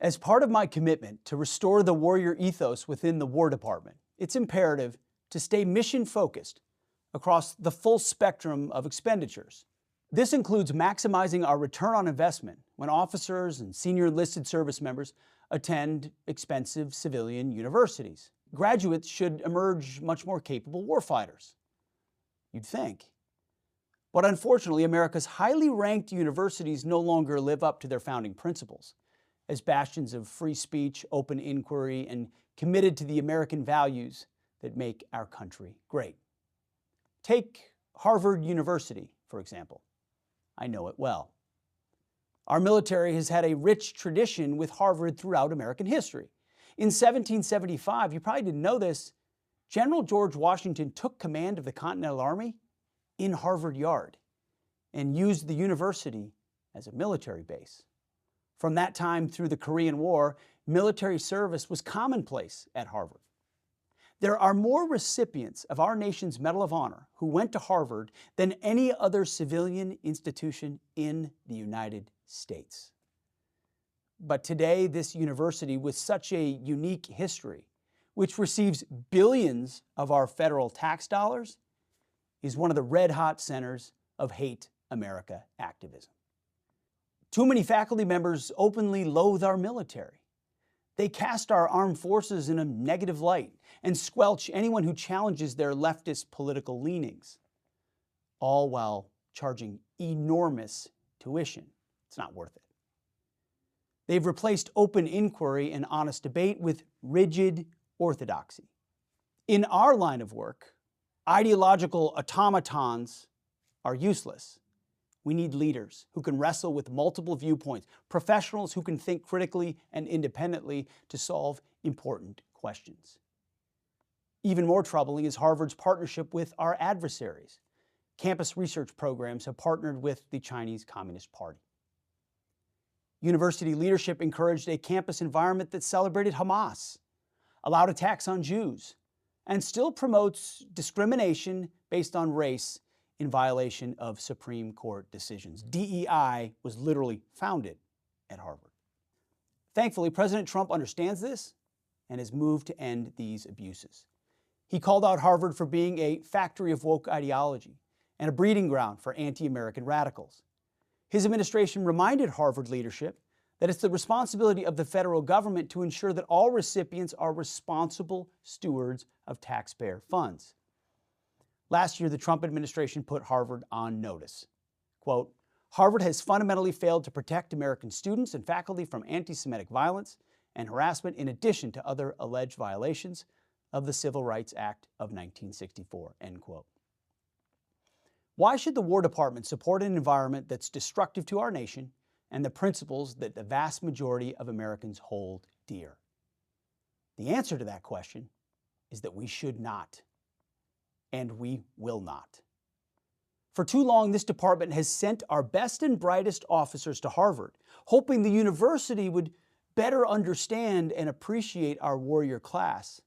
As part of my commitment to restore the warrior ethos within the War Department, it's imperative to stay mission-focused across the full spectrum of expenditures. This includes maximizing our return on investment when officers and senior enlisted service members attend expensive civilian universities. Graduates should emerge much more capable warfighters, you'd think. But unfortunately, America's highly ranked universities no longer live up to their founding principles as bastions of free speech, open inquiry, and committed to the American values that make our country great. Take Harvard University, for example. I know it well. Our military has had a rich tradition with Harvard throughout American history. In 1775, you probably didn't know this, General George Washington took command of the Continental Army in Harvard Yard and used the university as a military base. From that time through the Korean War, military service was commonplace at Harvard. There are more recipients of our nation's Medal of Honor who went to Harvard than any other civilian institution in the United States. But today, this university with such a unique history, which receives billions of our federal tax dollars, is one of the red-hot centers of hate America activism. Too many faculty members openly loathe our military. They cast our armed forces in a negative light and squelch anyone who challenges their leftist political leanings, all while charging enormous tuition. It's not worth it. They've replaced open inquiry and honest debate with rigid orthodoxy. In our line of work, ideological automatons are useless. We need leaders who can wrestle with multiple viewpoints, professionals who can think critically and independently to solve important questions. Even more troubling is Harvard's partnership with our adversaries. Campus research programs have partnered with the Chinese Communist Party. University leadership encouraged a campus environment that celebrated Hamas, allowed attacks on Jews, and still promotes discrimination based on race in violation of Supreme Court decisions. DEI was literally founded at Harvard. Thankfully, President Trump understands this and has moved to end these abuses. He called out Harvard for being a factory of woke ideology and a breeding ground for anti-American radicals. His administration reminded Harvard leadership that it's the responsibility of the federal government to ensure that all recipients are responsible stewards of taxpayer funds. Last year, the Trump administration put Harvard on notice. Quote, Harvard has fundamentally failed to protect American students and faculty from anti-Semitic violence and harassment in addition to other alleged violations of the Civil Rights Act of 1964, end quote. Why should the War Department support an environment that's destructive to our nation and the principles that the vast majority of Americans hold dear? The answer to that question is that we should not. And we will not. For too long, this department has sent our best and brightest officers to Harvard, hoping the university would better understand and appreciate our warrior class.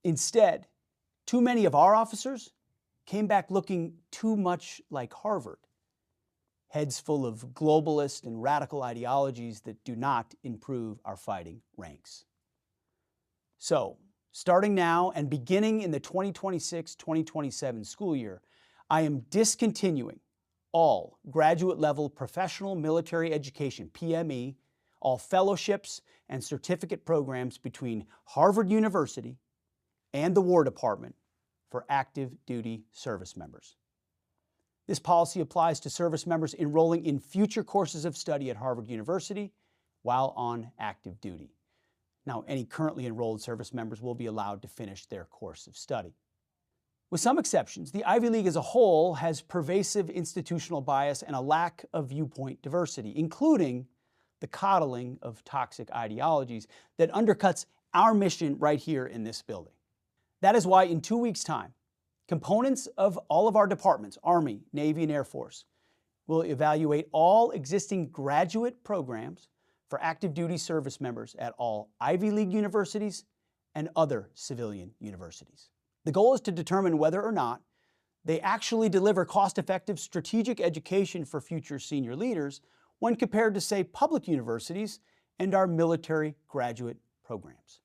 Instead, too many of our officers came back looking too much like Harvard, heads full of globalist and radical ideologies that do not improve our fighting ranks. So, starting now and beginning in the 2026-2027 school year, I am discontinuing all graduate-level professional military education, PME, all fellowships and certificate programs between Harvard University and the War Department for active duty service members. This policy applies to service members enrolling in future courses of study at Harvard University while on active duty. Now, any currently enrolled service members will be allowed to finish their course of study. With some exceptions, the Ivy League as a whole has pervasive institutional bias and a lack of viewpoint diversity, including the coddling of toxic ideologies that undercuts our mission right here in this building. That is why in 2 weeks' time, components of all of our departments, Army, Navy, and Air Force, will evaluate all existing graduate programs for active duty service members at all Ivy League universities and other civilian universities. The goal is to determine whether or not they actually deliver cost-effective strategic education for future senior leaders when compared to, say, public universities and our military graduate programs.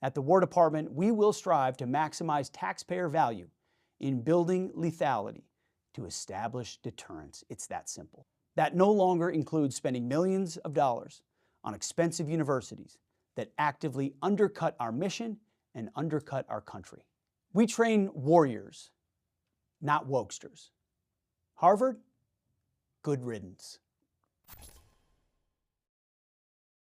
At the War Department, we will strive to maximize taxpayer value in building lethality to establish deterrence. It's that simple. That no longer includes spending millions of dollars on expensive universities that actively undercut our mission and undercut our country. We train warriors, not wokesters. Harvard, good riddance.